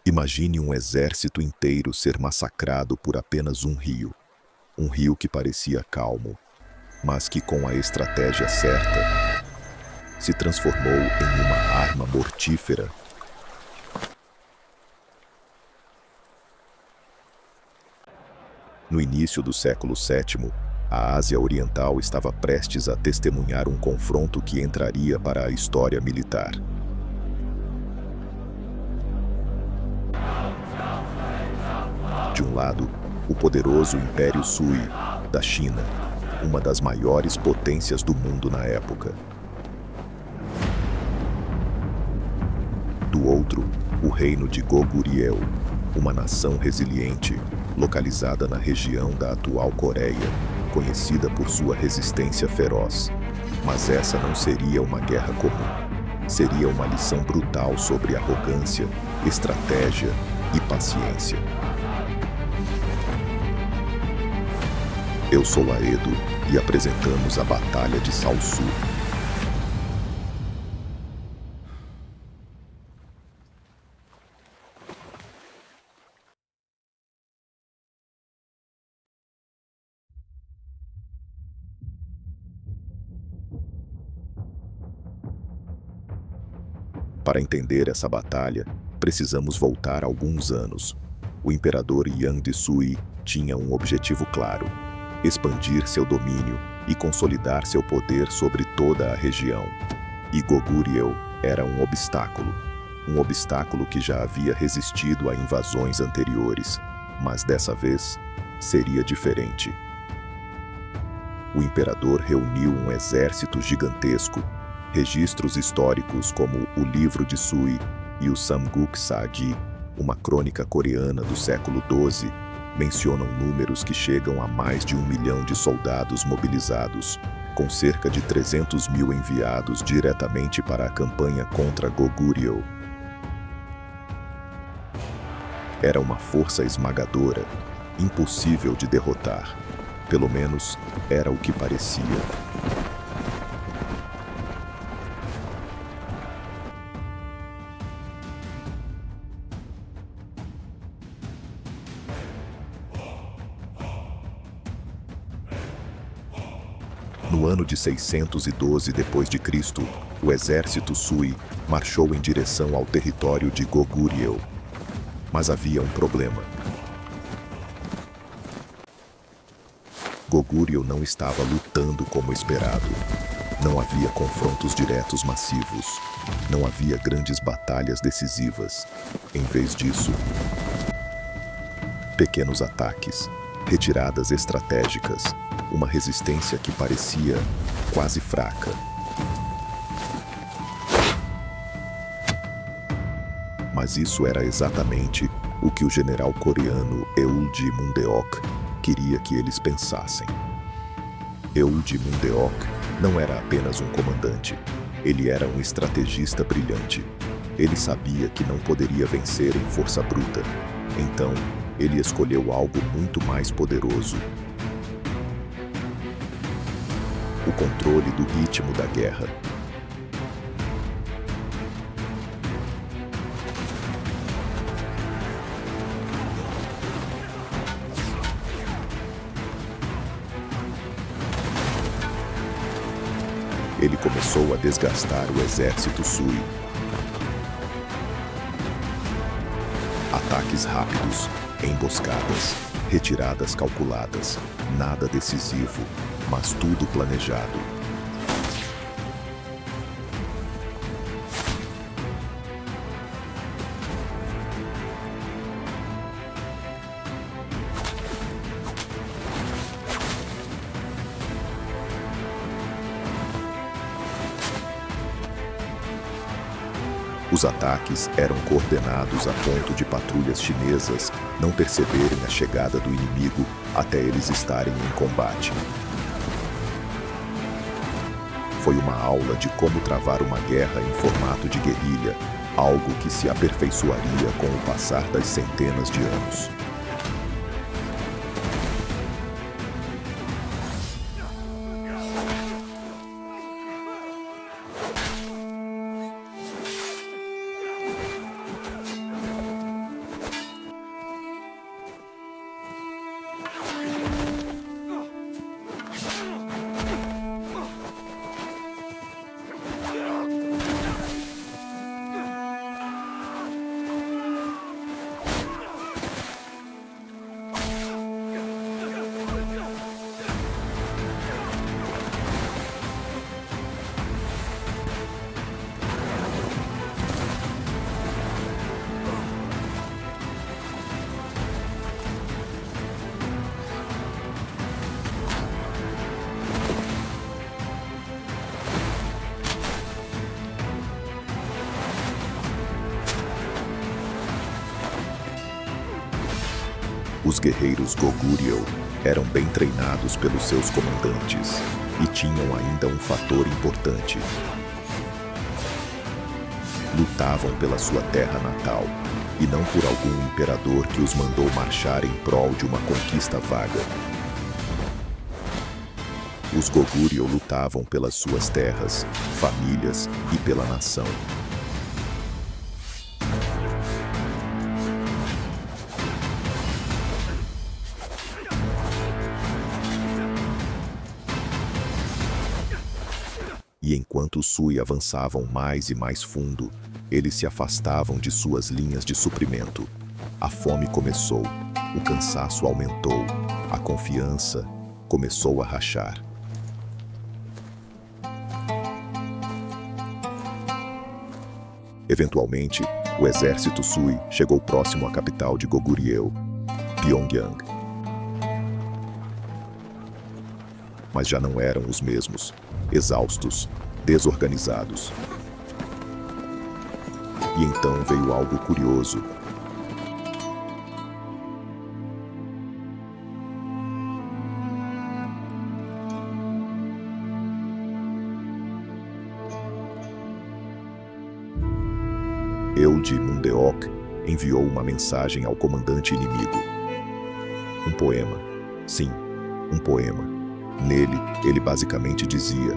Imagine um exército inteiro ser massacrado por apenas um rio. Um rio que parecia calmo, mas que, com a estratégia certa, se transformou em uma arma mortífera. No início do século VII, a Ásia Oriental estava prestes a testemunhar um confronto que entraria para a história militar. De um lado, o poderoso Império Sui, da China, uma das maiores potências do mundo na época. Do outro, o reino de Goguryeo, uma nação resiliente, localizada na região da atual Coreia, conhecida por sua resistência feroz. Mas essa não seria uma guerra comum. Seria uma lição brutal sobre arrogância, estratégia e paciência. Eu sou Aedo e apresentamos a Batalha de Salsu. Para entender essa batalha, precisamos voltar alguns anos. O imperador Yang de Sui tinha um objetivo claro: expandir seu domínio e consolidar seu poder sobre toda a região. E Goguryeo era um obstáculo que já havia resistido a invasões anteriores, mas dessa vez seria diferente. O imperador reuniu um exército gigantesco. Registros históricos como o Livro de Sui e o Samguk Sagi, uma crônica coreana do século XII, mencionam números que chegam a mais de 1 milhão de soldados mobilizados, com cerca de 300 mil enviados diretamente para a campanha contra Goguryeo. Era uma força esmagadora, impossível de derrotar. Pelo menos, era o que parecia. No ano de 612 d.C., o exército Sui marchou em direção ao território de Goguryeo. Mas havia um problema. Goguryeo não estava lutando como esperado. Não havia confrontos diretos massivos. Não havia grandes batalhas decisivas. Em vez disso, pequenos ataques, retiradas estratégicas, uma resistência que parecia quase fraca. Mas isso era exatamente o que o general coreano Eulji Mundeok queria que eles pensassem. Eulji Mundeok não era apenas um comandante, ele era um estrategista brilhante. Ele sabia que não poderia vencer em força bruta, então ele escolheu algo muito mais poderoso: o controle do ritmo da guerra. Ele começou a desgastar o exército Sui. Ataques rápidos, emboscadas, retiradas calculadas, nada decisivo, mas tudo planejado. Os ataques eram coordenados a ponto de patrulhas chinesas não perceberem a chegada do inimigo até eles estarem em combate. Foi uma aula de como travar uma guerra em formato de guerrilha, algo que se aperfeiçoaria com o passar das centenas de anos. Os guerreiros Goguryeo eram bem treinados pelos seus comandantes e tinham ainda um fator importante. Lutavam pela sua terra natal e não por algum imperador que os mandou marchar em prol de uma conquista vaga. Os Goguryeo lutavam pelas suas terras, famílias e pela nação. E enquanto os Sui avançavam mais e mais fundo, eles se afastavam de suas linhas de suprimento. A fome começou, o cansaço aumentou, a confiança começou a rachar. Eventualmente, o exército Sui chegou próximo à capital de Goguryeo, Pyongyang. Mas já não eram os mesmos, exaustos, desorganizados. E então veio algo curioso. Eulde Mundeok enviou uma mensagem ao comandante inimigo. Um poema. Sim, um poema. Nele, ele basicamente dizia: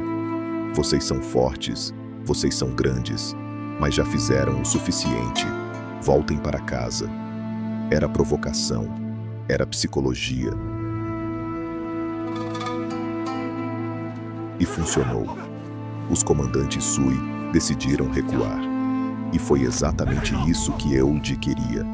vocês são fortes, vocês são grandes, mas já fizeram o suficiente. Voltem para casa. Era provocação, era psicologia. E funcionou. Os comandantes Sui decidiram recuar. E foi exatamente isso que Eulde queria.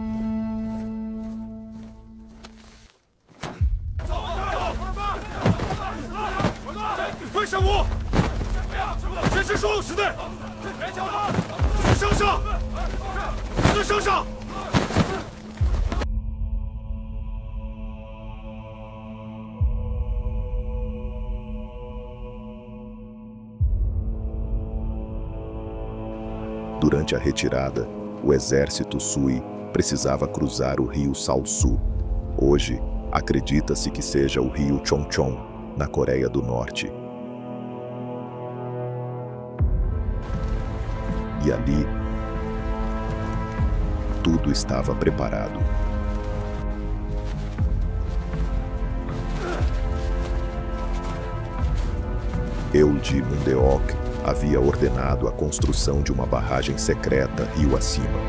Durante a retirada, o exército Sui precisava cruzar o rio Salsu. Hoje, acredita-se que seja o rio Chongchon, na Coreia do Norte. E ali, tudo estava preparado. Eulde Mundeok havia ordenado a construção de uma barragem secreta rio acima.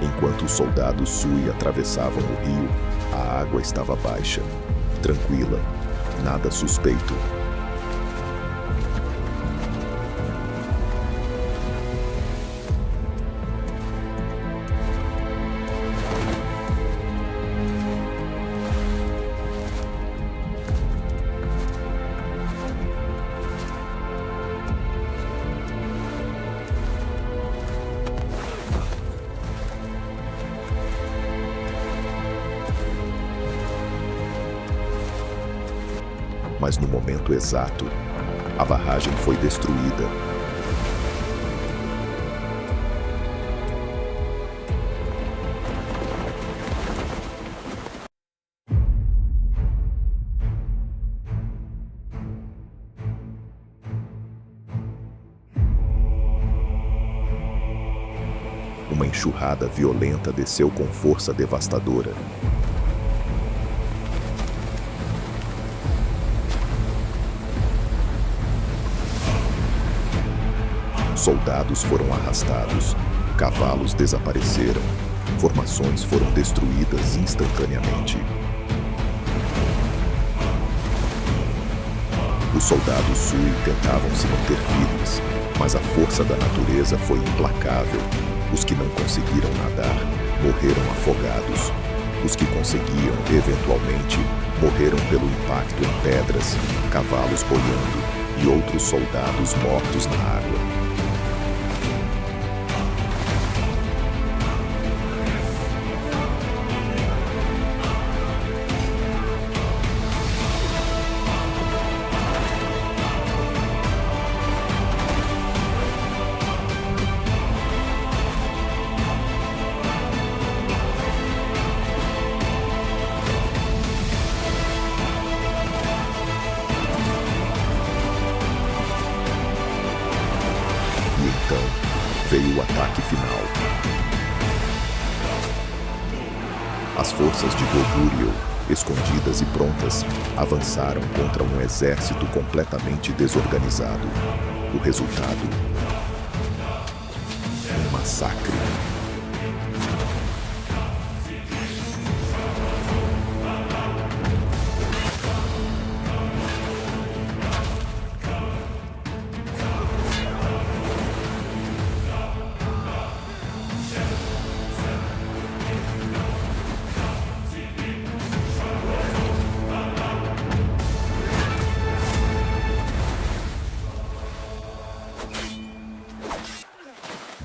Enquanto os soldados Sui atravessavam o rio, a água estava baixa, tranquila, nada suspeito. Mas no momento exato, a barragem foi destruída. Uma enxurrada violenta desceu com força devastadora. Soldados foram arrastados, cavalos desapareceram, formações foram destruídas instantaneamente. Os soldados Sui tentavam se manter firmes, mas a força da natureza foi implacável. Os que não conseguiram nadar morreram afogados. Os que conseguiam, eventualmente, morreram pelo impacto em pedras, cavalos boiando e outros soldados mortos na água. As forças de Goguryeo, escondidas e prontas, avançaram contra um exército completamente desorganizado. O resultado? Um massacre.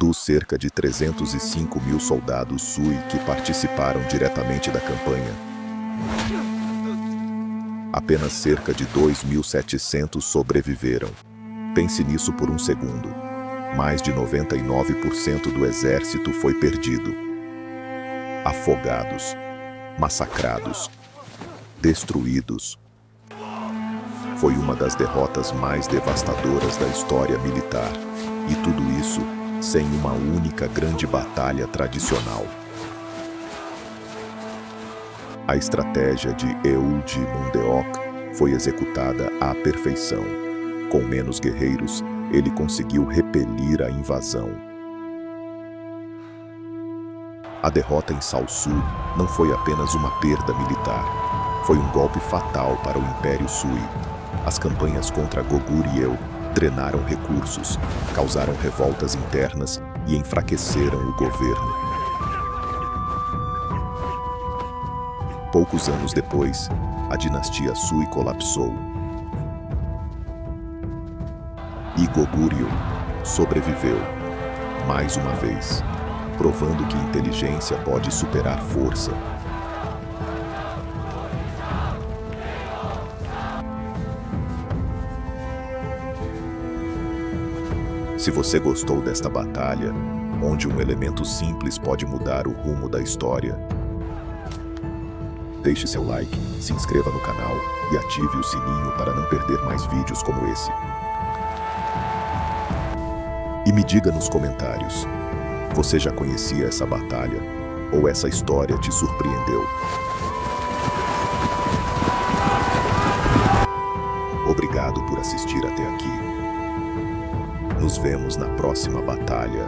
Dos cerca de 305 mil soldados Sui que participaram diretamente da campanha, apenas cerca de 2.700 sobreviveram. Pense nisso por um segundo. Mais de 99% do exército foi perdido. Afogados, massacrados, destruídos. Foi uma das derrotas mais devastadoras da história militar. E tudo isso sem uma única grande batalha tradicional. A estratégia de Eulde Mundeok foi executada à perfeição. Com menos guerreiros, ele conseguiu repelir a invasão. A derrota em Salsu não foi apenas uma perda militar. Foi um golpe fatal para o Império Sui. As campanhas contra Goguryeo drenaram recursos, causaram revoltas internas e enfraqueceram o governo. Poucos anos depois, a dinastia Sui colapsou. E Goguryeo sobreviveu, mais uma vez, provando que inteligência pode superar força. Se você gostou desta batalha, onde um elemento simples pode mudar o rumo da história, deixe seu like, se inscreva no canal e ative o sininho para não perder mais vídeos como esse. E me diga nos comentários, você já conhecia essa batalha ou essa história te surpreendeu? Obrigado por assistir até aqui. Nos vemos na próxima batalha.